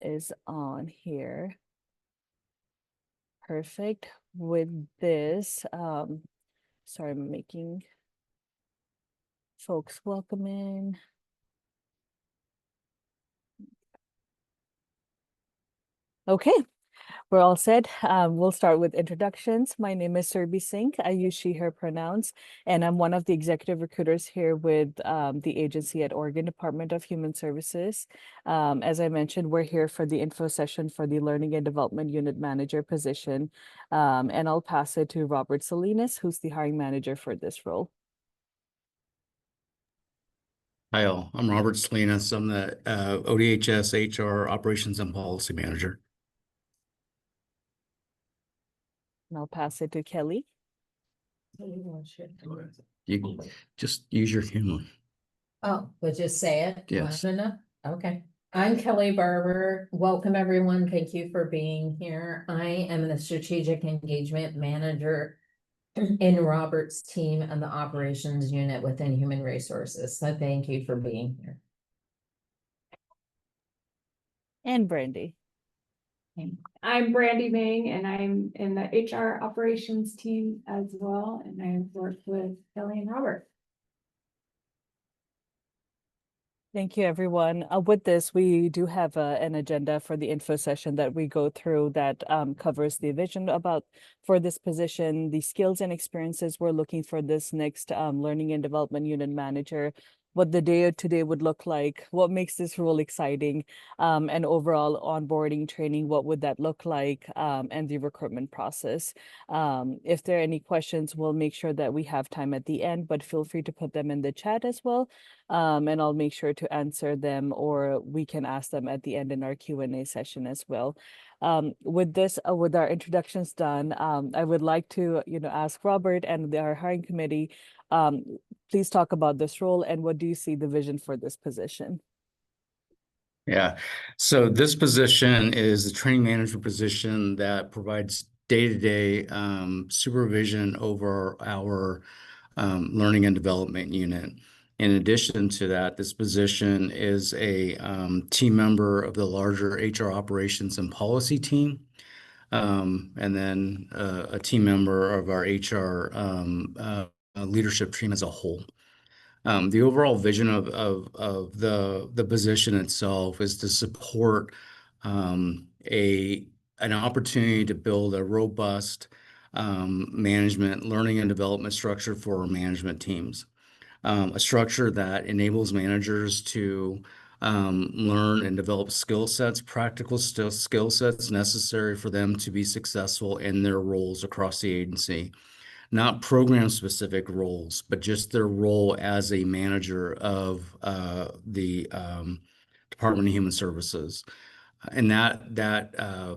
is on here. Perfect. With this, sorry, I'm making folks welcome in. Okay, we're all set. We'll start with introductions. My name is Surbi Singh. I use she, her pronouns, and I'm one of the executive recruiters here with the agency at Oregon Department of Human Services. As I mentioned, we're here for the info session for the Learning and Development Unit Manager position. And I'll pass it to Robert Salinas, who's the hiring manager for this role. Hi all, I'm Robert Salinas. I'm the ODHS HR Operations and Policy Manager. And I'll pass it to Kelly. You can just use your camera. Oh, we'll just say it? Yes. Enough? Okay. I'm Kelly Barber. Welcome, everyone. Thank you for being here. I am the Strategic Engagement Manager in Robert's team and the Operations Unit within Human Resources. So thank you for being here. And Brandy. I'm Brandy Ming, and I'm in the HR operations team as well, and I've worked with Kelly and Robert. Thank you, everyone. With this, we do have an agenda for the info session that we go through that covers the vision for this position, the skills and experiences we're looking for this next learning and development unit manager, what the day-to-day would look like, what makes this role exciting, and overall onboarding training, what would that look like, and the recruitment process. If there are any questions, we'll make sure that we have time at the end, but feel free to put them in the chat as well. And I'll make sure to answer them, or we can ask them at the end in our Q&A session as well. With this, with our introductions done, I would like to, ask Robert and our hiring committee, please talk about this role and what do you see the vision for this position? Yeah, so this position is the training manager position that provides day-to-day supervision over our learning and development unit. In addition to that, this position is a team member of the larger HR operations and policy team, and then a team member of our HR leadership team as a whole. The overall vision of the position itself is to support an opportunity to build a robust management, learning and development structure for our management teams. A structure that enables managers to learn and develop skill sets, practical skill sets necessary for them to be successful in their roles across the agency. Not program-specific roles, but just their role as a manager of the Department of Human Services. And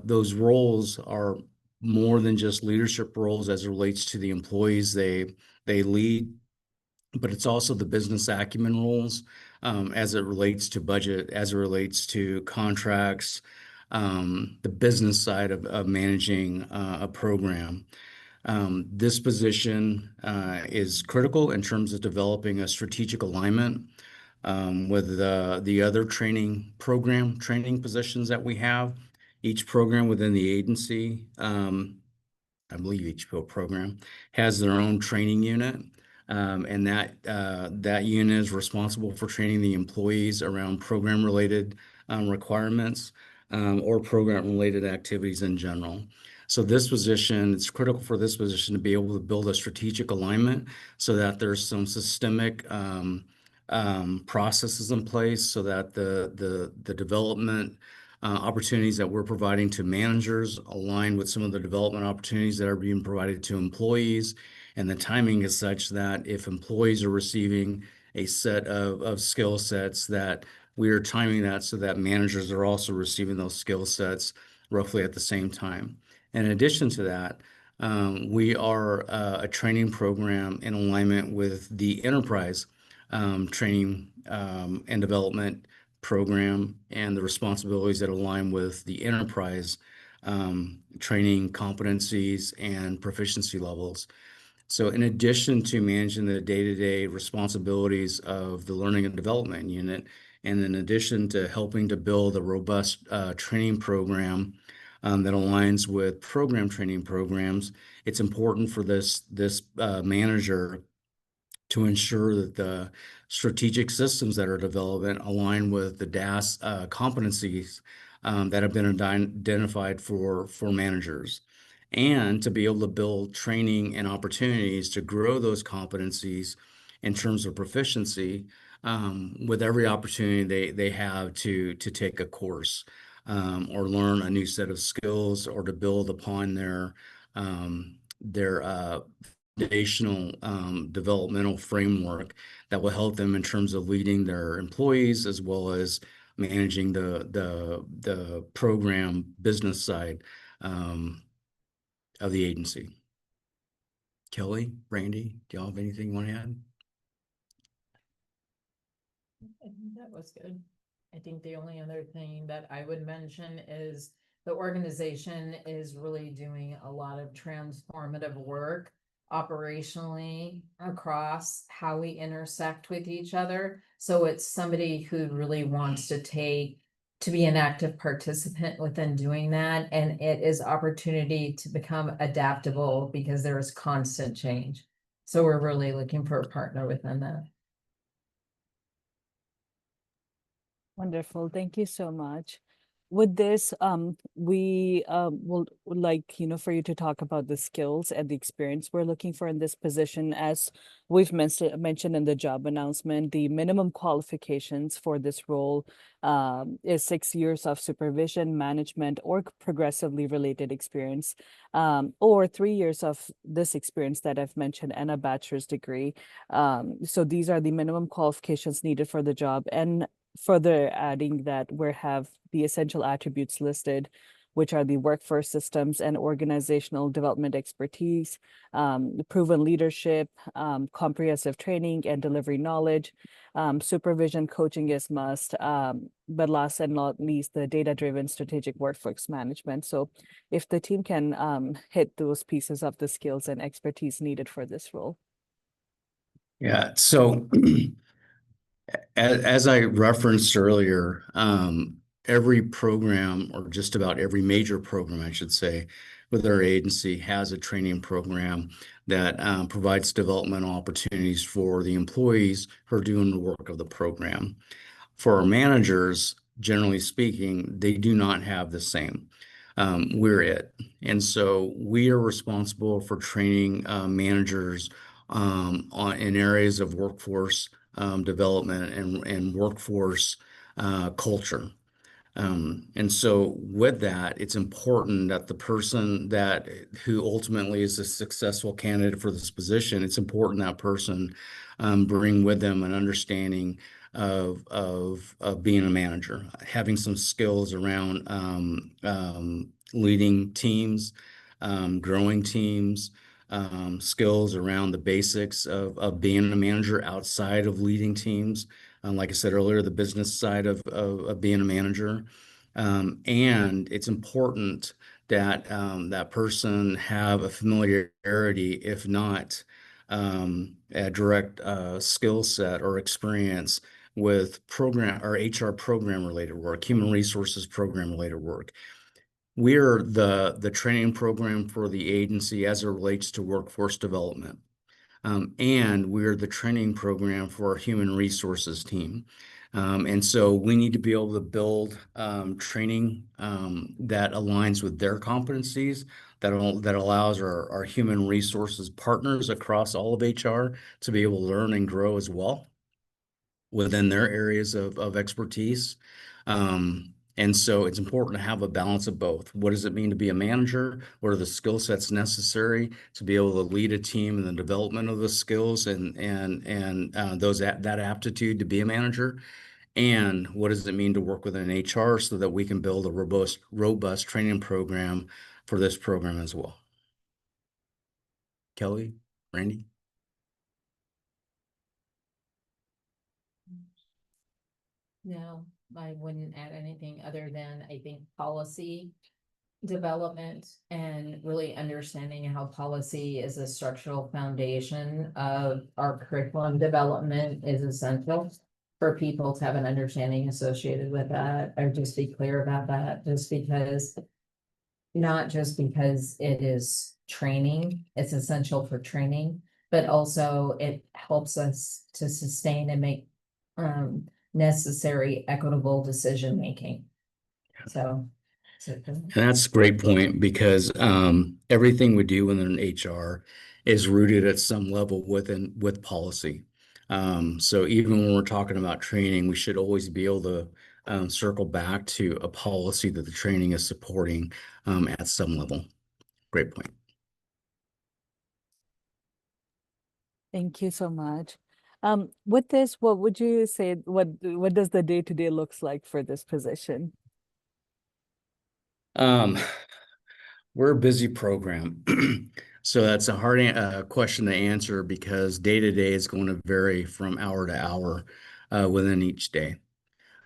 those roles are more than just leadership roles as it relates to the employees they lead, but it's also the business acumen roles as it relates to budget, as it relates to contracts, the business side of managing a program. This position is critical in terms of developing a strategic alignment with the other training positions that we have. Each program within the agency, I believe each program has their own training unit, and that unit is responsible for training the employees around program-related requirements or program-related activities in general. So it's critical for this position to be able to build a strategic alignment so that there's some systemic processes in place so that the development opportunities that we're providing to managers align with some of the development opportunities that are being provided to employees. And the timing is such that if employees are receiving a set of skill sets, that we are timing that so that managers are also receiving those skill sets roughly at the same time. In addition to that, we are a training program in alignment with the enterprise training and development program and the responsibilities that align with the enterprise training competencies and proficiency levels. So in addition to managing the day-to-day responsibilities of the learning and development unit And in addition to helping to build a robust training program that aligns with program training programs, it's important for this manager to ensure that the strategic systems that are developed align with the DAS competencies that have been identified for managers, and to be able to build training and opportunities to grow those competencies in terms of proficiency with every opportunity they have to take a course or learn a new set of skills, or to build upon their foundational developmental framework that will help them in terms of leading their employees, as well as managing the program business side of the agency. Kelly, Randy, do y'all have anything you want to add? I think that was good. I think the only other thing that I would mention is the organization is really doing a lot of transformative work operationally across how we intersect with each other. So it's somebody who really wants to be an active participant within doing that. And it is opportunity to become adaptable because there is constant change. So we're really looking for a partner within that. Wonderful. Thank you so much. With this, we would like, for you to talk about the skills and the experience we're looking for in this position. As we've mentioned in the job announcement, the minimum qualifications for this role is 6 years of supervision, management, or progressively related experience, or 3 years of this experience that I've mentioned, and a bachelor's degree. So these are the minimum qualifications needed for the job. And further adding that we have the essential attributes listed, which are the workforce systems and organizational development expertise, proven leadership, comprehensive training and delivery knowledge, supervision, coaching is must, but last and not least, the data-driven strategic workforce management. So if the team can hit those pieces of the skills and expertise needed for this role. Yeah, so as I referenced earlier, every program, or just about every major program, I should say, with our agency has a training program that provides developmental opportunities for the employees who are doing the work of the program. For our managers, generally speaking, they do not have the same. We're it. And so we are responsible for training managers in areas of workforce development and workforce culture. And so with that, it's important that the person who ultimately is a successful candidate for this position, it's important that person bring with them an understanding of being a manager, having some skills around leading teams, growing teams, skills around the basics of being a manager outside of leading teams. Like I said earlier, the business side of being a manager. And it's important that that person have a familiarity, if not a direct skill set or experience with program or HR program related work, human resources program related work. We're the training program for the agency as it relates to workforce development. And we're the training program for our human resources team. And so we need to be able to build training that aligns with their competencies, that allows our human resources partners across all of HR to be able to learn and grow as well within their areas of expertise. And so it's important to have a balance of both. What does it mean to be a manager? What are the skill sets necessary to be able to lead a team in the development of the skills and that aptitude to be a manager? And what does it mean to work within HR so that we can build a robust training program for this program as well? Kelly, Randy? No, I wouldn't add anything other than I think policy development and really understanding how policy is a structural foundation of our curriculum development is essential. for people to have an understanding associated with that, or just be clear about that, just because, not just because it is training, it's essential for training, but also it helps us to sustain and make necessary equitable decision making. So. And that's a great point because everything we do within HR is rooted at some level with policy. So even when we're talking about training, we should always be able to circle back to a policy that the training is supporting at some level. Great point. Thank you so much. With this, what would you say, what does the day-to-day looks like for this position? We're a busy program. So that's a hard question to answer because day to day is going to vary from hour to hour within each day.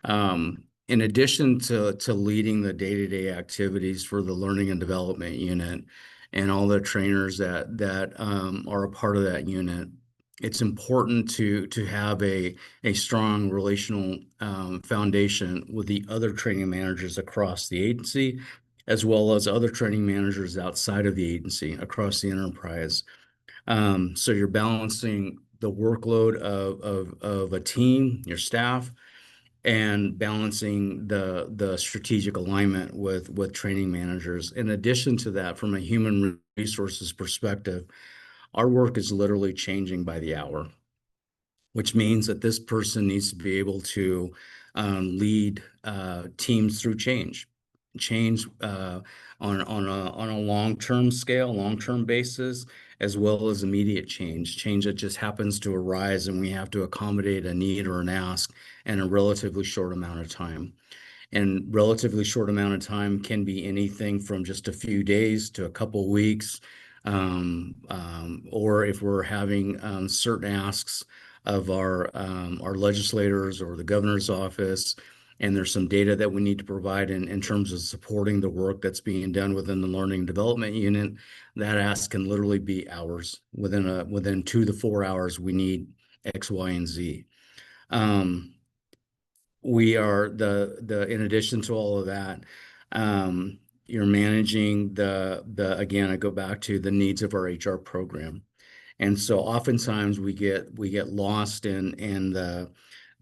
In addition to leading the day-to-day activities for the learning and development unit and all the trainers that are a part of that unit, it's important to have a strong relational foundation with the other training managers across the agency, as well as other training managers outside of the agency across the enterprise. So you're balancing the workload of a team, your staff, and balancing the strategic alignment with training managers. In addition to that, from a human resources perspective, our work is literally changing by the hour, which means that this person needs to be able to lead teams through change on a long-term scale, long-term basis, as well as immediate change that just happens to arise and we have to accommodate a need or an ask in a relatively short amount of time. And relatively short amount of time can be anything from just a few days to a couple weeks, or if we're having certain asks of our legislators or the governor's office, and there's some data that we need to provide in terms of supporting the work that's being done within the learning and development unit, that ask can literally be hours. Within 2 to 4 hours, we need X, Y, and Z. We are in addition to all of that, you're managing again, I go back to the needs of our HR program. And so oftentimes we get lost in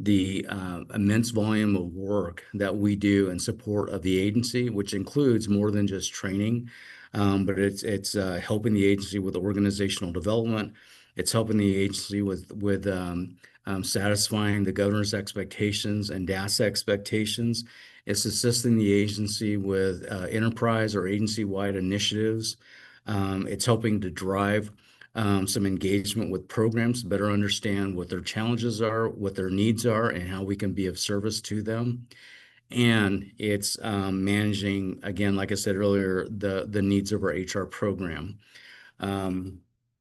the immense volume of work that we do in support of the agency, which includes more than just training, but it's helping the agency with organizational development. It's helping the agency with satisfying the governor's expectations and DAS expectations. It's assisting the agency with enterprise or agency-wide initiatives. It's helping to drive some engagement with programs to better understand what their challenges are, what their needs are, and how we can be of service to them. And it's managing, again, like I said earlier, the needs of our HR program.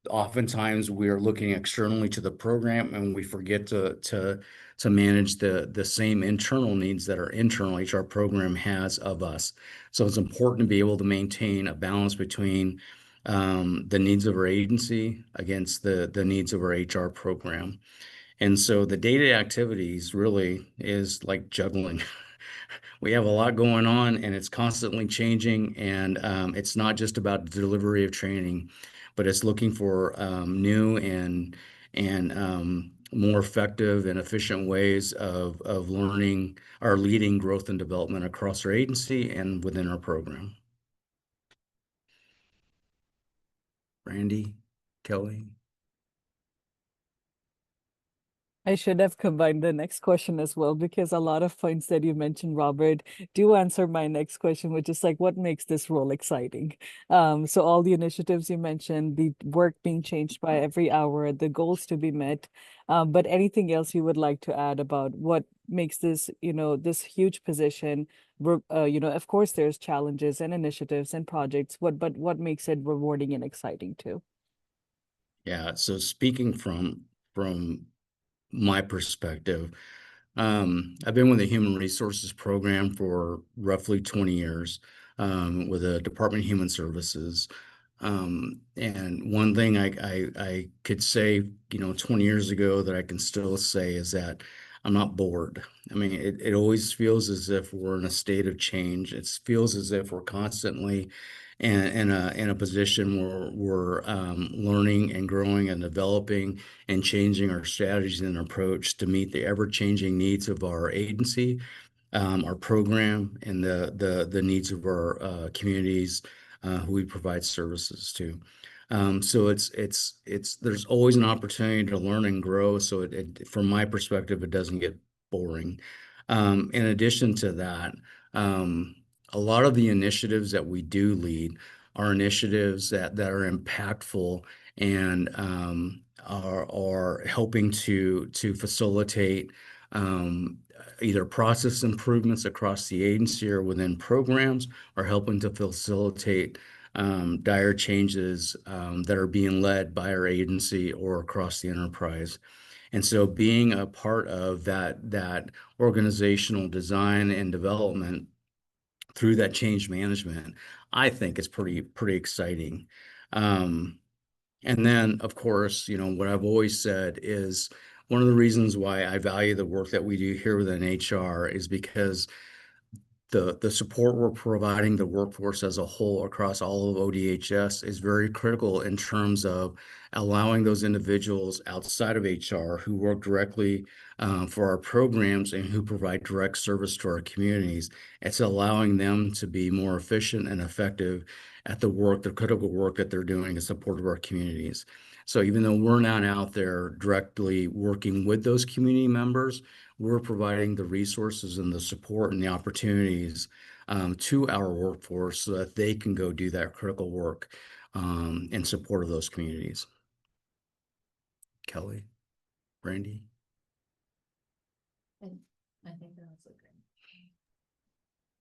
Oftentimes we are looking externally to the program and we forget to manage the same internal needs that our internal HR program has of us. So it's important to be able to maintain a balance between the needs of our agency against the needs of our HR program. And so the day-to-day activities really is like juggling. We have a lot going on and it's constantly changing, and it's not just about the delivery of training, but it's looking for new and more effective and efficient ways of learning or leading growth and development across our agency and within our program. Randy, Kelly. I should have combined the next question as well, because a lot of points that you mentioned, Robert, do answer my next question, which is like, what makes this role exciting? So all the initiatives you mentioned, the work being changed by every hour, the goals to be met, but anything else you would like to add about what makes this, this huge position, of course, there's challenges and initiatives and projects, but what makes it rewarding and exciting too? Yeah, so speaking from my perspective, I've been with the Human Resources Program for roughly 20 years with the Department of Human Services. And one thing I could say, 20 years ago that I can still say is that I'm not bored. I mean, it always feels as if we're in a state of change. It feels as if we're constantly in a position where we're learning and growing and developing and changing our strategies and approach to meet the ever-changing needs of our agency, our program, and the needs of our communities who we provide services to. So there's always an opportunity to learn and grow. So from my perspective, it doesn't get boring. In addition to that, a lot of the initiatives that we do lead are initiatives that are impactful and are helping to facilitate either process improvements across the agency or within programs, or helping to facilitate dire changes that are being led by our agency or across the enterprise. And so being a part of that organizational design and development through that change management, I think is pretty exciting. And then, of course, what I've always said is one of the reasons why I value the work that we do here within HR is because the support we're providing the workforce as a whole across all of ODHS is very critical in terms of allowing those individuals outside of HR who work directly for our programs and who provide direct service to our communities. It's allowing them to be more efficient and effective at the critical work that they're doing in support of our communities. So even though we're not out there directly working with those community members, we're providing the resources and the support and the opportunities to our workforce so that they can go do that critical work in support of those communities. Kelly, Brandy. I think that was great.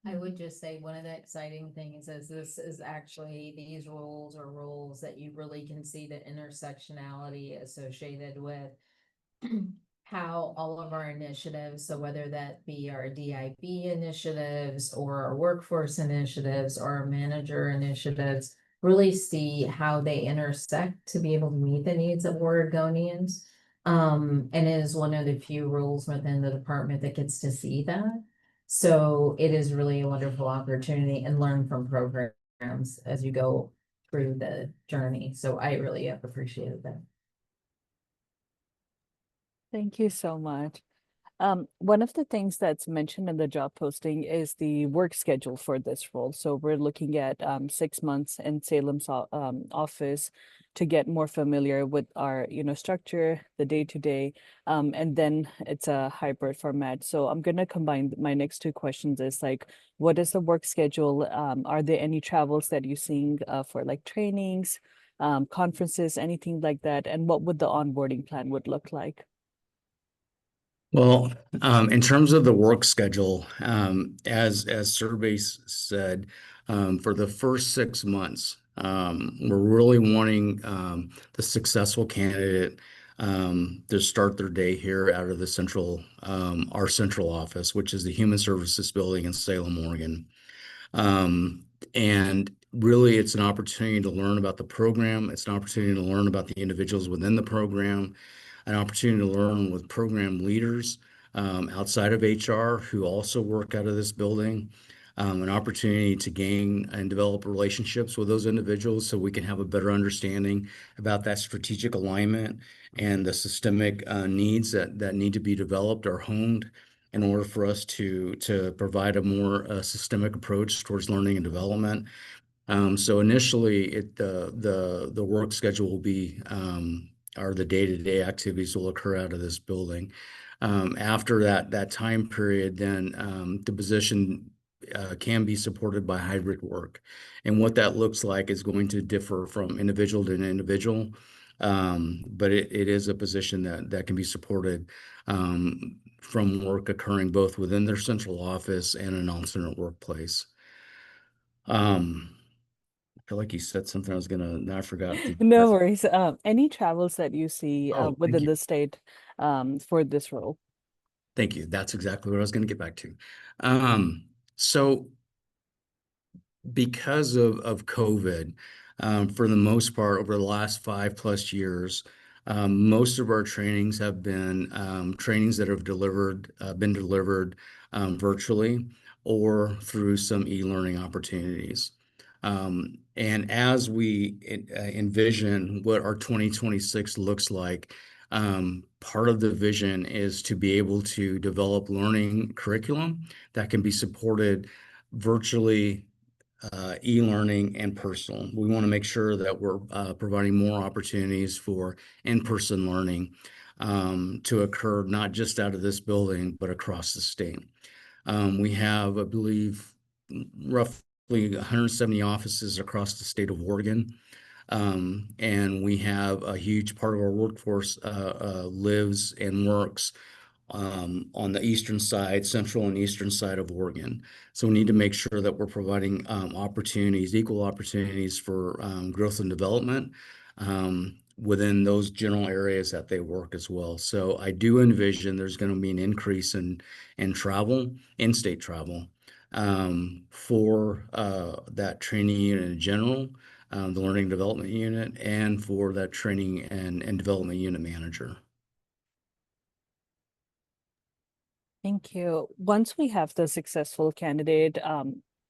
I would just say one of the exciting things is this is actually, these roles are roles that you really can see the intersectionality associated with how all of our initiatives, so whether that be our DIB initiatives or our workforce initiatives or our manager initiatives, really see how they intersect to be able to meet the needs of Oregonians. And it is one of the few roles within the department that gets to see that. So it is really a wonderful opportunity and learn from programs as you go through the journey. So I really have appreciated that. Thank you so much. One of the things that's mentioned in the job posting is the work schedule for this role. So we're looking at 6 months in Salem's office to get more familiar with our, structure, the day-to-day, and then it's a hybrid format. So I'm gonna combine my next two questions is like, what is the work schedule? Are there any travels that you're seeing for like trainings, conferences, anything like that? And what would the onboarding plan would look like? Well, in terms of the work schedule, as surveys said, for the first 6 months, we're really wanting the successful candidate to start their day here out of our central office, which is the Human Services Building in Salem, Oregon. And really, it's an opportunity to learn about the program. It's an opportunity to learn about the individuals within the program, an opportunity to learn with program leaders outside of HR who also work out of this building, an opportunity to gain and develop relationships with those individuals so we can have a better understanding about that strategic alignment and the systemic needs that need to be developed or honed in order for us to provide a more systemic approach towards learning and development. So initially, the work schedule will be or the day-to-day activities will occur out of this building. After that time period, then the position can be supported by hybrid work, and what that looks like is going to differ from individual to individual. But it is a position that can be supported from work occurring both within their central office and an alternate workplace. I feel like you said something I forgot the. No worries. Any travels that you see Oh, thank within you. the state for this role? Thank you. That's exactly what I was going to get back to. So because of COVID, for the most part, over the last 5+ years, Most of our trainings have been trainings that have been delivered virtually or through some e-learning opportunities. And as we envision what our 2026 looks like, part of the vision is to be able to develop learning curriculum that can be supported virtually, e-learning, and personal. We want to make sure that we're providing more opportunities for in-person learning to occur not just out of this building, but across the state. We have, I believe, roughly 170 offices across the state of Oregon. And we have a huge part of our workforce lives and works on the eastern side, central and eastern side of Oregon. So we need to make sure that we're providing opportunities, equal opportunities for growth and development within those general areas that they work as well. So I do envision there's going to be an increase in travel, in-state travel, for that training unit in general, the learning and development unit, and for that training and development unit manager. Thank you. Once we have the successful candidate,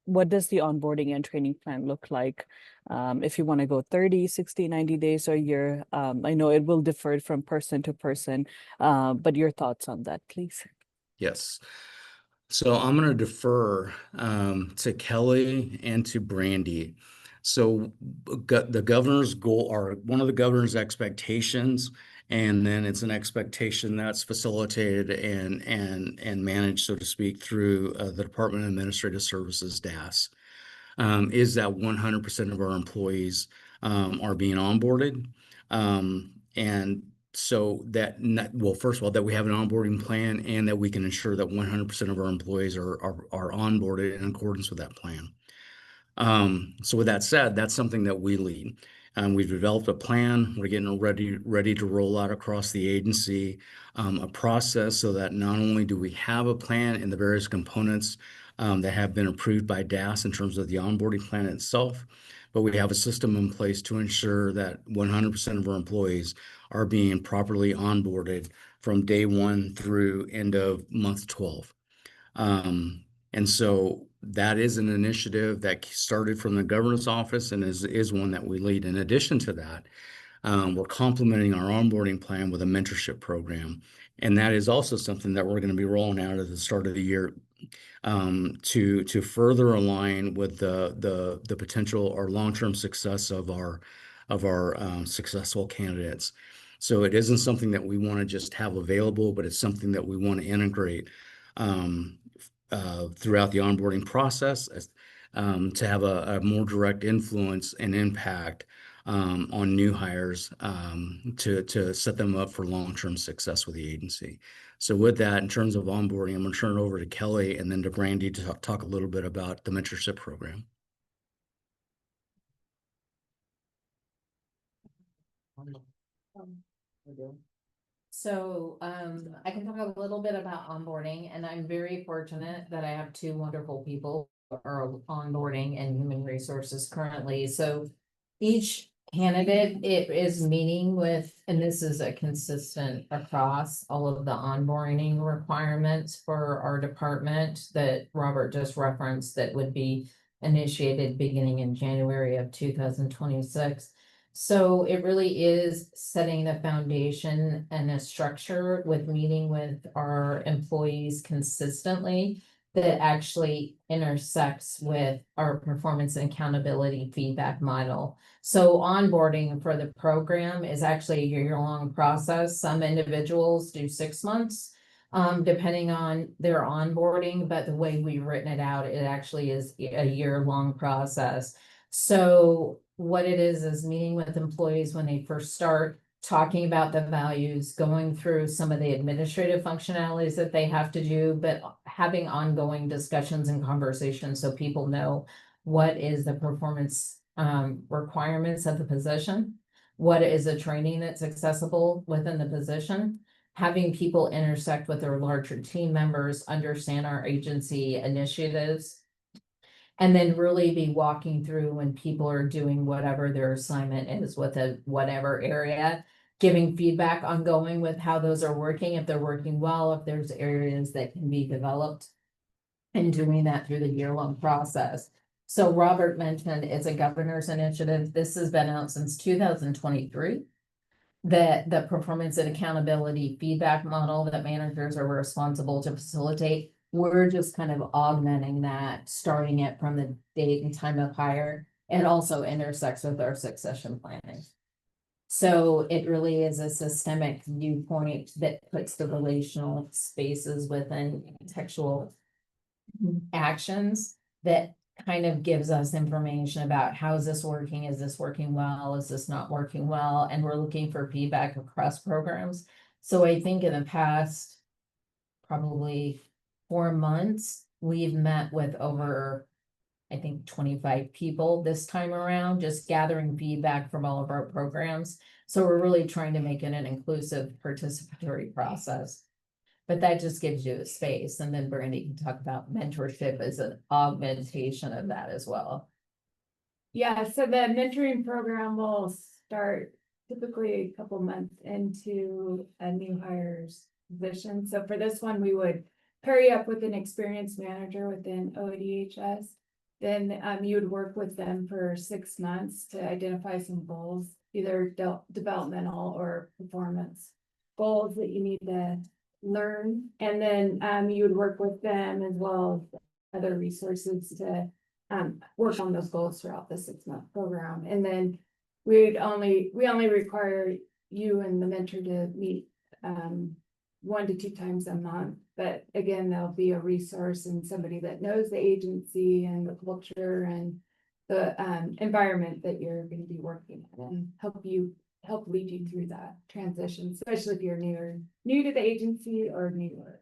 what does the onboarding and training plan look like? If you want to go 30, 60, 90 days or a year, I know it will differ from person to person, but your thoughts on that, please. Yes. So I'm going to defer to Kelly and to Brandy. So the governor's goal, or one of the governor's expectations, and then it's an expectation that's facilitated and managed, so to speak, through the Department of Administrative Services (DAS), is that 100% of our employees are being onboarded. And so well, first of all, that we have an onboarding plan and that we can ensure that 100% of our employees are onboarded in accordance with that plan. So with that said, that's something that we lead. We've developed a plan. We're getting ready to roll out across the agency a process so that not only do we have a plan and the various components that have been approved by DAS in terms of the onboarding plan itself, but we have a system in place to ensure that 100% of our employees are being properly onboarded from day 1 through end of month 12. And so that is an initiative that started from the governor's office and is one that we lead. In addition to that, we're complementing our onboarding plan with a mentorship program. And that is also something that we're going to be rolling out at the start of the year to further align with the potential or long-term success of our successful candidates. So it isn't something that we want to just have available, but it's something that we want to integrate throughout the onboarding process to have a more direct influence and impact on new hires to set them up for long-term success with the agency. So with that, in terms of onboarding, I'm going to turn it over to Kelly and then to Brandy to talk a little bit about the mentorship program. So I can talk a little bit about onboarding, and I'm very fortunate that I have two wonderful people who are onboarding and human resources currently. So each candidate it is meeting with, and this is a consistent across all of the onboarding requirements for our department that Robert just referenced that would be initiated beginning in January of 2026. So it really is setting the foundation and a structure with meeting with our employees consistently that actually intersects with our performance and accountability feedback model. So onboarding for the program is actually a year-long process. Some individuals do 6 months, depending on their onboarding, but the way we've written it out, it actually is a year-long process. So what it is meeting with employees when they first start, talking about the values, going through some of the administrative functionalities that they have to do, but having ongoing discussions and conversations so people know what is the performance requirements of the position, what is the training that's accessible within the position, having people intersect with their larger team members, understand our agency initiatives, and then really be walking through when people are doing whatever their assignment is with whatever area, giving feedback ongoing with how those are working, if they're working well, if there's areas that can be developed. And doing that through the year-long process. So Robert mentioned it's a governor's initiative. This has been out since 2023. The performance and accountability feedback model that managers are responsible to facilitate. We're just kind of augmenting that, starting it from the date and time of hire. It also intersects with our succession planning. So it really is a systemic viewpoint that puts the relational spaces within contextual actions that kind of gives us information about how is this working? Is this working well? Is this not working well? And we're looking for feedback across programs. So I think in the past, probably 4 months, we've met with over, I think, 25 people this time around, just gathering feedback from all of our programs. So we're really trying to make it an inclusive participatory process. But that just gives you a space. And then Brandy can talk about mentorship as an augmentation of that as well. Yeah, so the mentoring program will start typically a couple months into a new hire's position. So for this one, we would pair you up with an experienced manager within ODHS. Then you would work with them for 6 months to identify some goals, either developmental or performance goals that you need to learn. And then you would work with them as well as other resources to work on those goals throughout the 6-month program. And then we only require you and the mentor to meet 1 to 2 times a month. But again, there'll be a resource and somebody that knows the agency and the culture and the environment that you're going to be working in, and help lead you through that transition, especially if you're new to the agency or newer.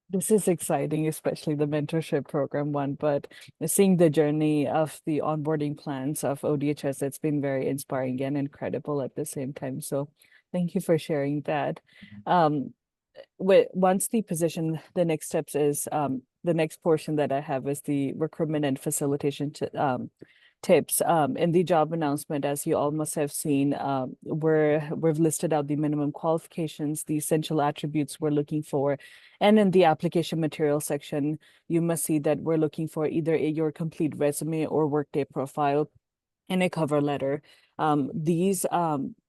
This is exciting, especially the mentorship program one, but seeing the journey of the onboarding plans of ODHS, it's been very inspiring and incredible at the same time. So thank you for sharing that. Once the position, the next steps is the next portion that I have is the recruitment and facilitation tips. In the job announcement, as you all must have seen, we've listed out the minimum qualifications, the essential attributes we're looking for. And in the application material section, you must see that we're looking for either your complete resume or workday profile and a cover letter.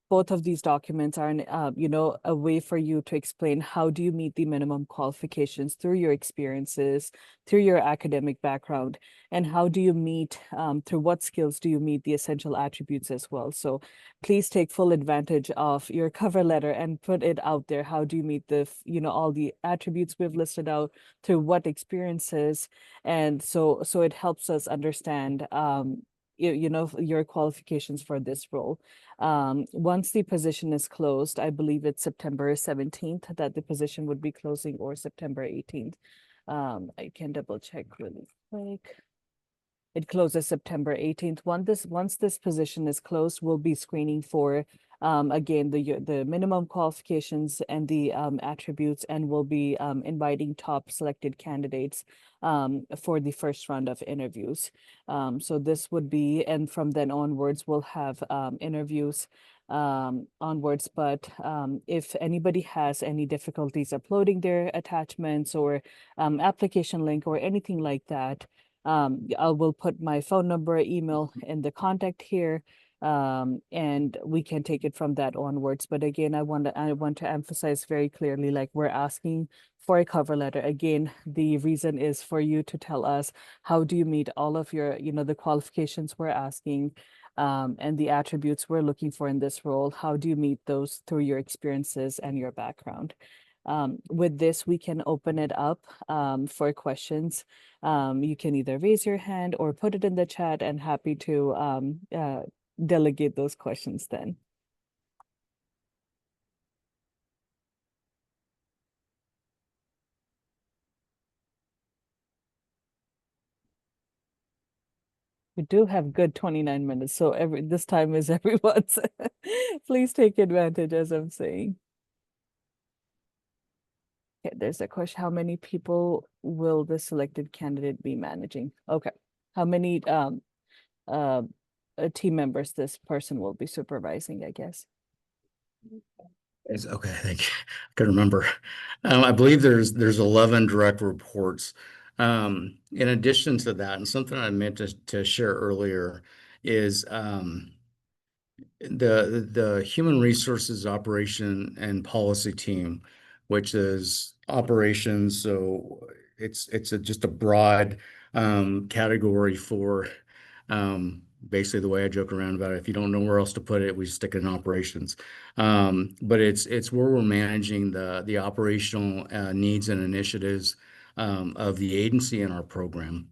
Both of these documents are, a way for you to explain how do you meet the minimum qualifications through your experiences, through your academic background, and how do you meet, through what skills do you meet the essential attributes as well. So please take full advantage of your cover letter and put it out there. How do you meet all the attributes we've listed out, through what experiences? And so it helps us understand, your qualifications for this role. Once the position is closed, I believe it's September 17th that the position would be closing, or September 18th. I can double check really quick. It closes September 18th. Once this position is closed, we'll be screening for again the minimum qualifications and the attributes, and we'll be inviting top selected candidates for the first round of interviews. So this would be, and from then onwards, we'll have interviews onwards. But if anybody has any difficulties uploading their attachments or application link or anything like that, I will put my phone number, email in the contact here, and we can take it from that onwards. But again, I want to emphasize very clearly, like, we're asking for a cover letter. Again, the reason is for you to tell us how do you meet all of your, the qualifications we're asking, and the attributes we're looking for in this role. How do you meet those through your experiences and your background? With this, we can open it up for questions. You can either raise your hand or put it in the chat, and happy to delegate those questions then. We do have good 29 minutes, so this time is everyone's. Please take advantage, as I'm saying. Okay, there's a question. How many people will the selected candidate be managing? Okay. How many team members this person will be supervising, I guess. It's okay. I think I can remember. I believe there's 11 direct reports. In addition to that, and something I meant to share earlier is the human resources operation and policy team, which is operations. So it's just a broad category for basically the way I joke around about it. If you don't know where else to put it, we stick it in operations. But it's where we're managing the operational needs and initiatives of the agency and our program.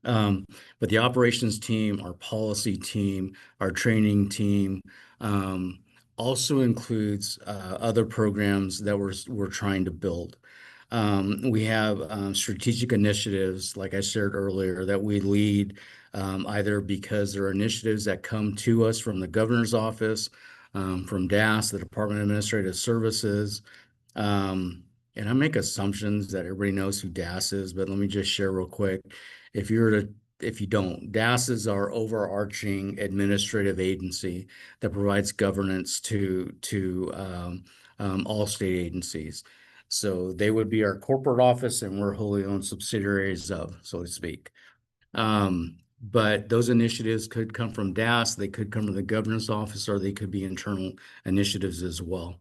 But the operations team, our policy team, our training team, also includes other programs that we're trying to build. We have strategic initiatives, like I shared earlier, that we lead either because they're initiatives that come to us from the governor's office, from DAS, the Department of Administrative Services. And I make assumptions that everybody knows who DAS is, but let me just share real quick. If you don't, DAS is our overarching administrative agency that provides governance to all state agencies. So they would be our corporate office, and we're wholly owned subsidiaries of, so to speak. But those initiatives could come from DAS, they could come from the governor's office, or they could be internal initiatives as well.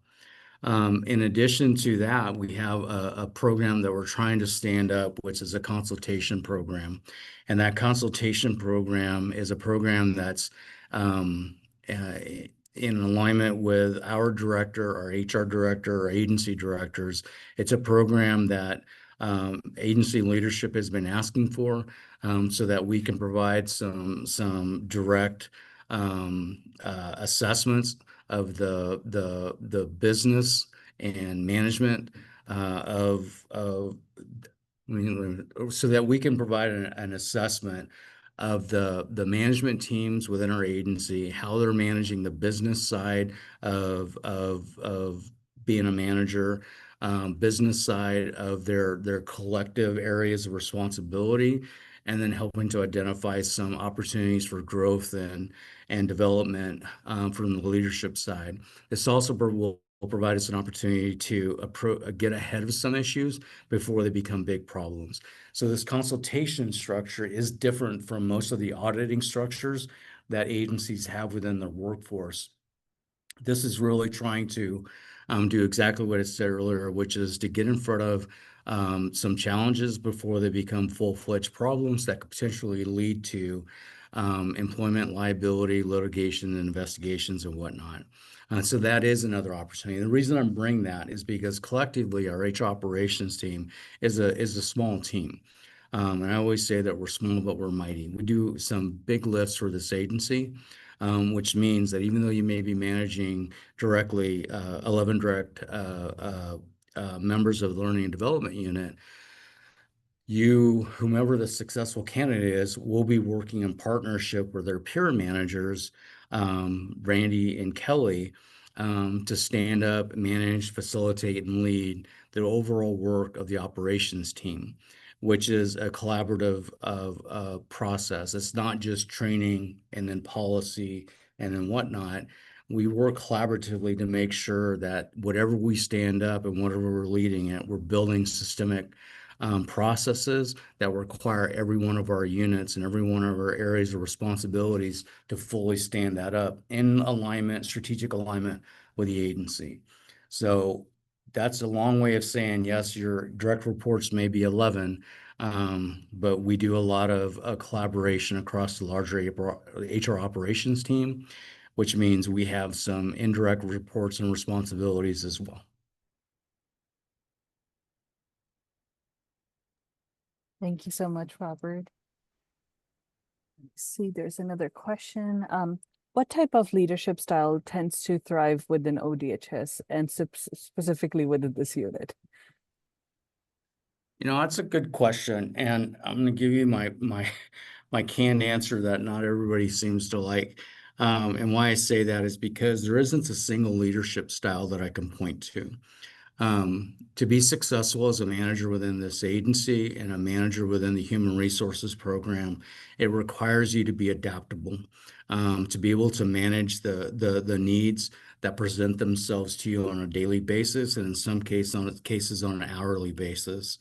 In addition to that, we have a program that we're trying to stand up, which is a consultation program. And that consultation program is a program that's in alignment with our director, our HR director, our agency directors. It's a program that agency leadership has been asking for, so that we can provide some direct assessments of the business and management so that we can provide an assessment of the management teams within our agency, how they're managing the business side of being a manager, business side of their collective areas of responsibility, and then helping to identify some opportunities for growth and development from the leadership side. This also will provide us an opportunity to get ahead of some issues before they become big problems. So this consultation structure is different from most of the auditing structures that agencies have within their workforce. This is really trying to do exactly what I said earlier, which is to get in front of some challenges before they become full-fledged problems that could potentially lead to employment liability, litigation, investigations, and whatnot. So that is another opportunity. The reason I'm bringing that is because collectively our HR operations team is a small team. And I always say that we're small, but we're mighty. We do some big lifts for this agency, which means that even though you may be managing directly 11 direct members of the Learning and Development Unit, whomever the successful candidate is, will be working in partnership with their peer managers, Randy and Kelly, to stand up, manage, facilitate, and lead the overall work of the operations team, which is a collaborative process. It's not just training and then policy and then whatnot. We work collaboratively to make sure that whatever we stand up and whatever we're leading it, we're building systemic processes that require every one of our units and every one of our areas of responsibilities to fully stand that up in alignment, strategic alignment with the agency. So that's a long way of saying, yes, your direct reports may be 11, but we do a lot of collaboration across the larger HR operations team, which means we have some indirect reports and responsibilities as well. Thank you so much, Robert. Let's see, there's another question. What type of leadership style tends to thrive within ODHS and specifically within this unit? That's a good question, and I'm going to give you my canned answer that not everybody seems to like. And why I say that is because there isn't a single leadership style that I can point to. To be successful as a manager within this agency and a manager within the human resources program, it requires you to be adaptable, to be able to manage the needs that present themselves to you on a daily basis, and in some cases on an hourly basis.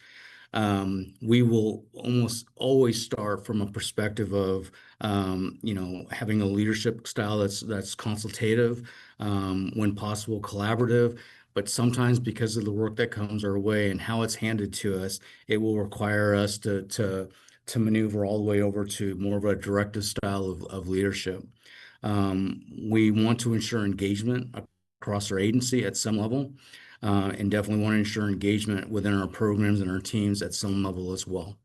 We will almost always start from a perspective of, having a leadership style that's consultative, when possible, collaborative. But sometimes, because of the work that comes our way and how it's handed to us, it will require us to maneuver all the way over to more of a directive style of leadership. We want to ensure engagement across our agency at some level, and definitely want to ensure engagement within our programs and our teams at some level as well.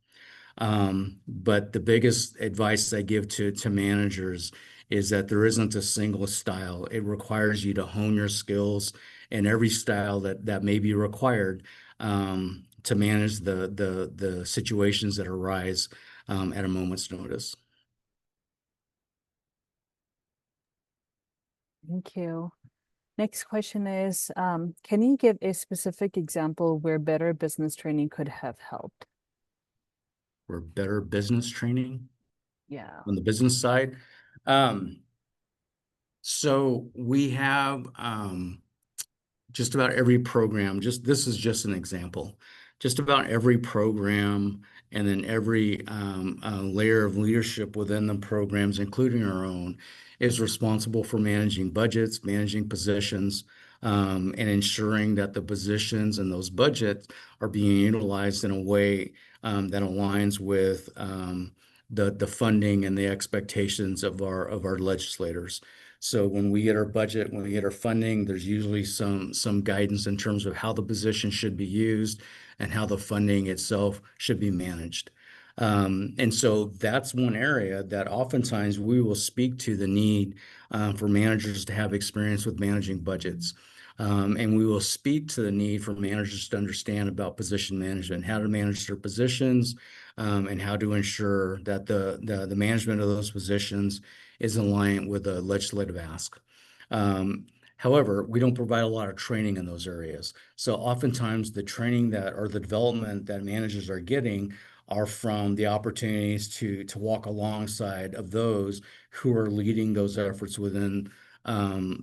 But the biggest advice I give to managers is that there isn't a single style. It requires you to hone your skills in every style that may be required, to manage the situations that arise, at a moment's notice. Thank you. Next question is, can you give a specific example where better business training could have helped? For better business training Yeah. on the business side. So we have, just about every program, this is just an example, just about every program and then every layer of leadership within the programs, including our own, is responsible for managing budgets, managing positions, and ensuring that the positions and those budgets are being utilized in a way that aligns with the funding and the expectations of our legislators. So when we get our budget, when we get our funding, there's usually some guidance in terms of how the position should be used and how the funding itself should be managed. And so that's one area that oftentimes we will speak to the need for managers to have experience with managing budgets. And we will speak to the need for managers to understand about position management, how to manage their positions, and how to ensure that the management of those positions is in line with a legislative ask. However, we don't provide a lot of training in those areas. So oftentimes the training or the development that managers are getting are from the opportunities to walk alongside of those who are leading those efforts within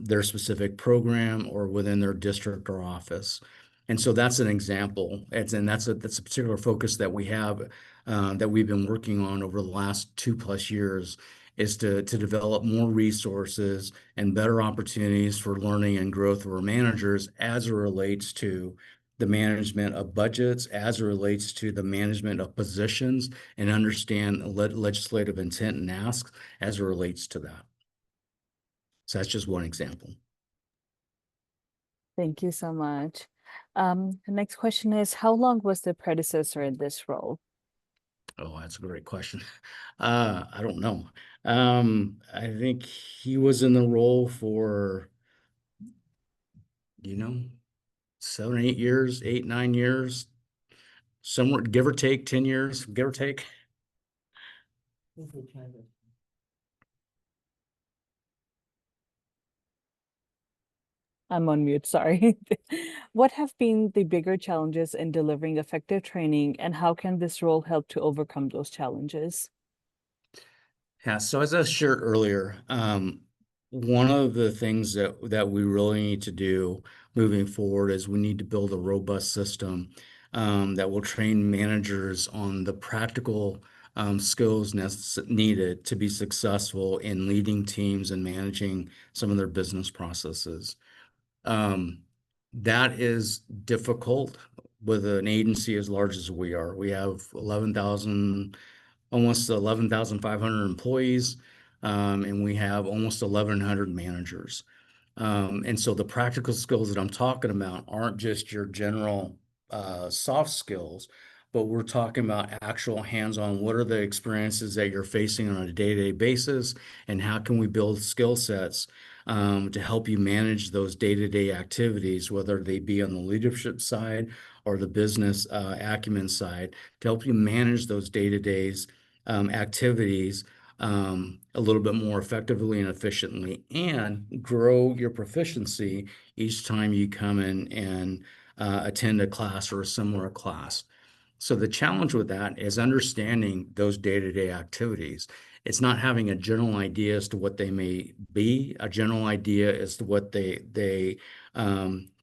their specific program or within their district or office. And so that's an example. That's a particular focus that we have, that we've been working on over the last 2+ years, is to develop more resources and better opportunities for learning and growth of our managers as it relates to the management of budgets, as it relates to the management of positions, and understand legislative intent and asks as it relates to that. So that's just one example. Thank you so much. The next question is, how long was the predecessor in this role? Oh, that's a great question. I don't know. I think he was in the role for, 7, 8 years, 8, 9 years, somewhere, give or take 10 years, give or take. I'm on mute, sorry. What have been the bigger challenges in delivering effective training, and how can this role help to overcome those challenges? Yeah, so as I shared earlier, one of the things that we really need to do moving forward is we need to build a robust system that will train managers on the practical skills needed to be successful in leading teams and managing some of their business processes. That is difficult with an agency as large as we are. We have almost 11,500 employees, and we have almost 1,100 managers. And so the practical skills that I'm talking about aren't just your general soft skills, but we're talking about actual hands-on. What are the experiences that you're facing on a day-to-day basis, and how can we build skill sets to help you manage those day-to-day activities, whether they be on the leadership side or the business acumen side, to help you manage those day-to-days activities a little bit more effectively and efficiently, and grow your proficiency each time you come in and attend a class or a similar class. So the challenge with that is understanding those day-to-day activities. It's not having a general idea as to what they may be, a general idea as to what they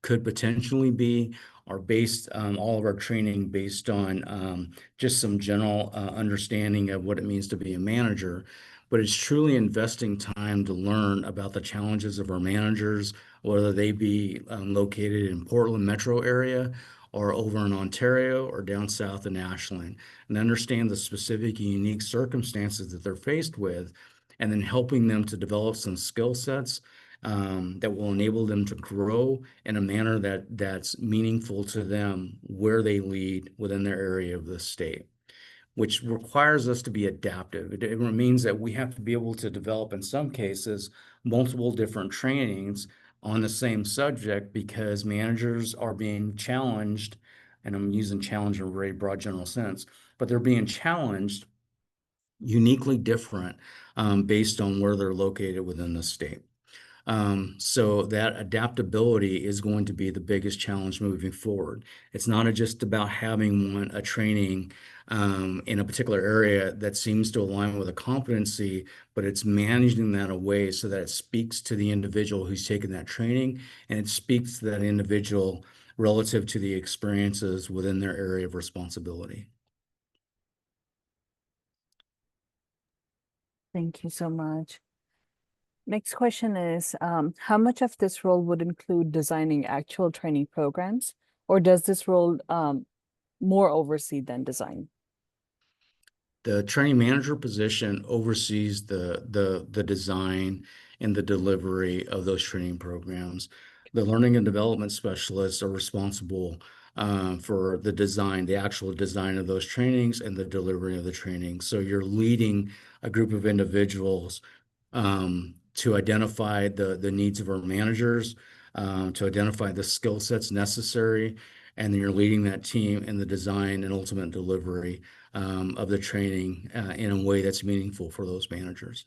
could potentially be, or based all of our training based on just some general understanding of what it means to be a manager. But it's truly investing time to learn about the challenges of our managers, whether they be located in Portland metro area or over in Ontario or down south in Ashland, and understand the specific and unique circumstances that they're faced with, and then helping them to develop some skill sets that will enable them to grow in a manner that's meaningful to them where they lead within their area of the state, which requires us to be adaptive. It means that we have to be able to develop, in some cases, multiple different trainings on the same subject because managers are being challenged, and I'm using challenge in a very broad general sense, but they're being challenged uniquely different based on where they're located within the state. So that adaptability is going to be the biggest challenge moving forward. It's not just about having a training in a particular area that seems to align with a competency, but it's managing that away so that it speaks to the individual who's taken that training, and it speaks to that individual relative to the experiences within their area of responsibility. Thank you so much. Next question is, how much of this role would include designing actual training programs, or does this role more oversee than design? The training manager position oversees the design and the delivery of those training programs. The learning and development specialists are responsible for the design, the actual design of those trainings and the delivery of the training. So you're leading a group of individuals to identify the needs of our managers, to identify the skill sets necessary, and then you're leading that team in the design and ultimate delivery of the training in a way that's meaningful for those managers.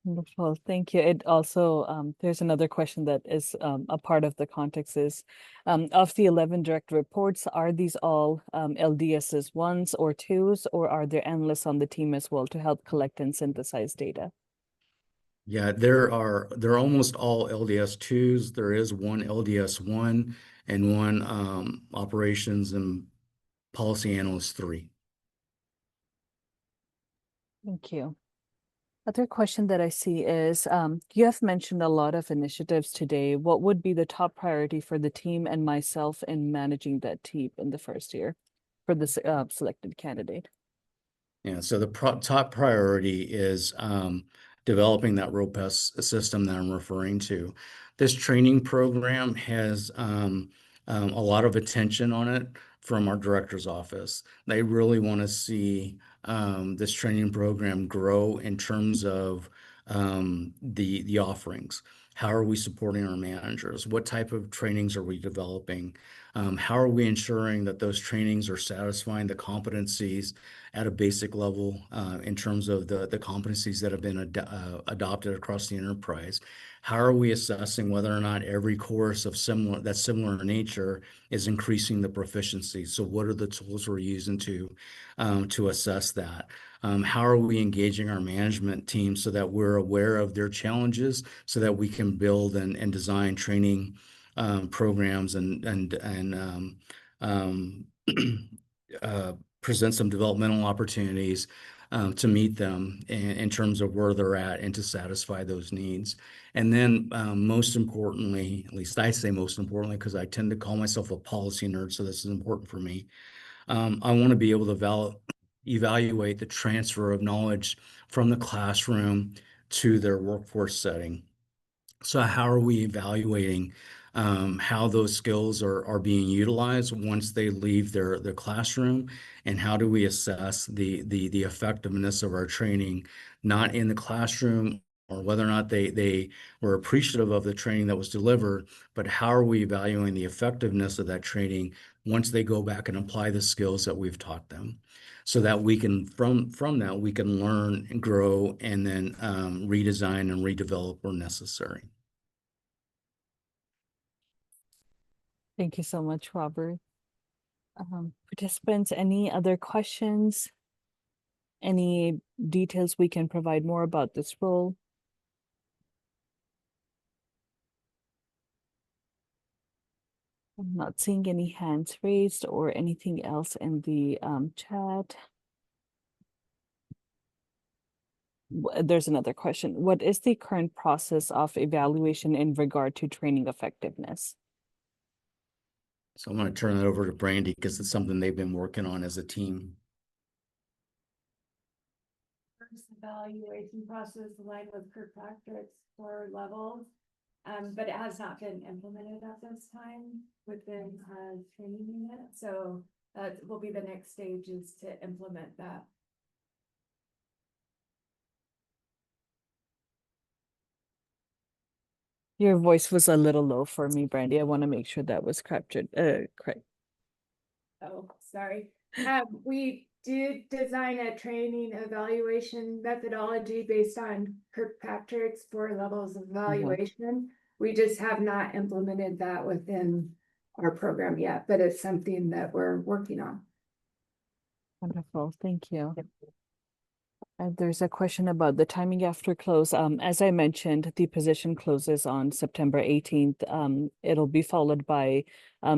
Wonderful, thank you. It also, there's another question that is a part of the context is, of the 11 direct reports, are these all LDSs ones or twos, or are there analysts on the team as well to help collect and synthesize data? Yeah, they're almost all LDS twos. There is one LDS one and one operations and policy analyst 3. Thank you. Other question that I see is, you have mentioned a lot of initiatives today. What would be the top priority for the team and myself in managing that team in the first year for this selected candidate? Yeah, so the top priority is developing that robust system that I'm referring to. This training program has a lot of attention on it from our director's office. They really want to see this training program grow in terms of the offerings. How are we supporting our managers? What type of trainings are we developing? How are we ensuring that those trainings are satisfying the competencies at a basic level in terms of the competencies that have been adopted across the enterprise? How are we assessing whether or not every course of similar in nature is increasing the proficiency? So what are the tools we're using to assess that? How are we engaging our management team so that we're aware of their challenges so that we can build and design training programs and present some developmental opportunities to meet them in terms of where they're at and to satisfy those needs. And then most importantly, at least I say most importantly, because I tend to call myself a policy nerd, so this is important for me. I want to be able to evaluate the transfer of knowledge from the classroom to their workforce setting. So how are we evaluating how those skills are being utilized once they leave their classroom, and how do we assess the effectiveness of our training, not in the classroom or whether or not they were appreciative of the training that was delivered, but how are we evaluating the effectiveness of that training once they go back and apply the skills that we've taught them, so that we can from that we can learn and grow and then redesign and redevelop where necessary. Thank you so much, Robert. Participants, any other questions? Any details we can provide more about this role? I'm not seeing any hands raised or anything else in the chat. There's another question. What is the current process of evaluation in regard to training effectiveness? So I'm going to turn it over to Brandy because it's something they've been working on as a team. First evaluation process aligned with Kirkpatrick's core levels, but it has not been implemented at this time within training unit. So that will be the next stage, is to implement that. Your voice was a little low for me, Brandy. I want to make sure that was captured. Correct. Oh, sorry. We did design a training evaluation methodology based on Kirkpatrick's 4 levels of evaluation. We just have not implemented that within our program yet, but it's something that we're working on. Wonderful. Thank you. There's a question about the timing after close. As I mentioned, the position closes on September 18th. It'll be followed by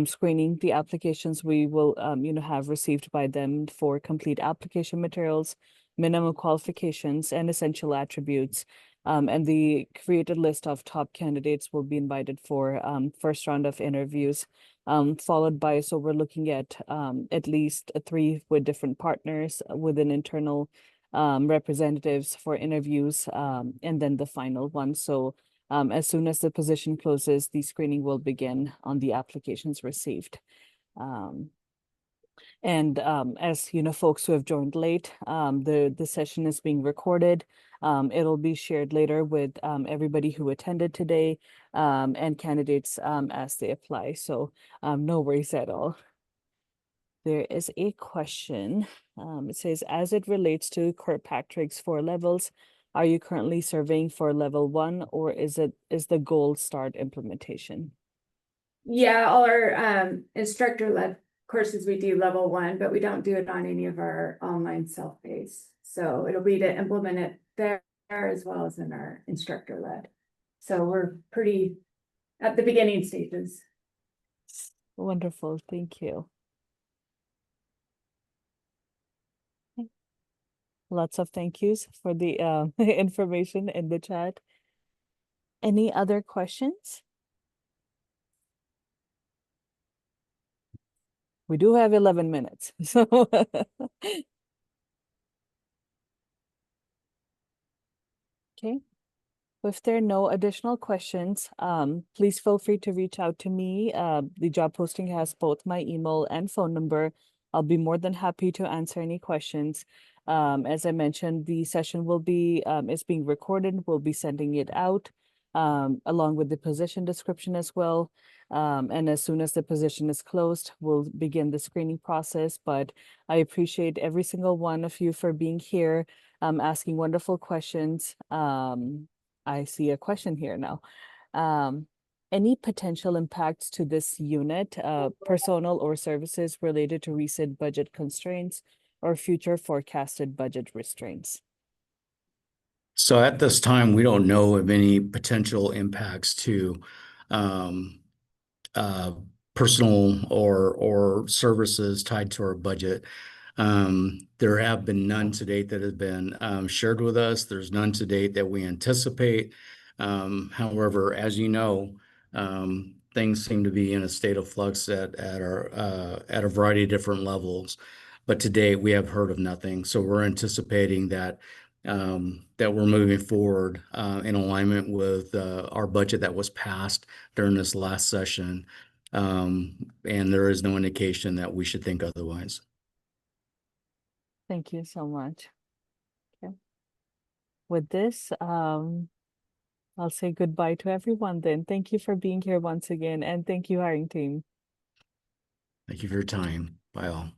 screening the applications we will have received by them for complete application materials, minimum qualifications, and essential attributes. And the created list of top candidates will be invited for first round of interviews, followed by, so we're looking at least 3 with different partners with an internal representatives for interviews, and then the final one. So as soon as the position closes, the screening will begin on the applications received. And as you know, folks who have joined late, the session is being recorded. It'll be shared later with everybody who attended today, and candidates as they apply. So no worries at all. There is a question. It says, as it relates to Kirkpatrick's 4 levels, are you currently surveying for level 1, or is the goal start implementation? Yeah, all our instructor-led courses, we do level 1, but we don't do it on any of our online self-paced. So it'll be to implement it there as well as in our instructor-led. So we're pretty at the beginning stages. Wonderful, thank you. Lots of thank yous for the information in the chat. Any other questions? We do have 11 minutes, so. Okay. If there are no additional questions, please feel free to reach out to me. The job posting has both my email and phone number. I'll be more than happy to answer any questions. As I mentioned, the session will be is being recorded. We'll be sending it out along with the position description as well. And as soon as the position is closed, we'll begin the screening process. But I appreciate every single one of you for being here, asking wonderful questions. I see a question here now. Any potential impacts to this unit, personnel or services related to recent budget constraints or future forecasted budget restraints? So at this time, we don't know of any potential impacts to personal or services tied to our budget. There have been none to date that have been shared with us. There's none to date that we anticipate. However, as you know, things seem to be in a state of flux at a variety of different levels. But to date, we have heard of nothing. So we're anticipating that we're moving forward in alignment with our budget that was passed during this last session. And there is no indication that we should think otherwise. Thank you so much. Okay. With this, I'll say goodbye to everyone then. Thank you for being here once again, and thank you, hiring team. Thank you for your time. Bye all.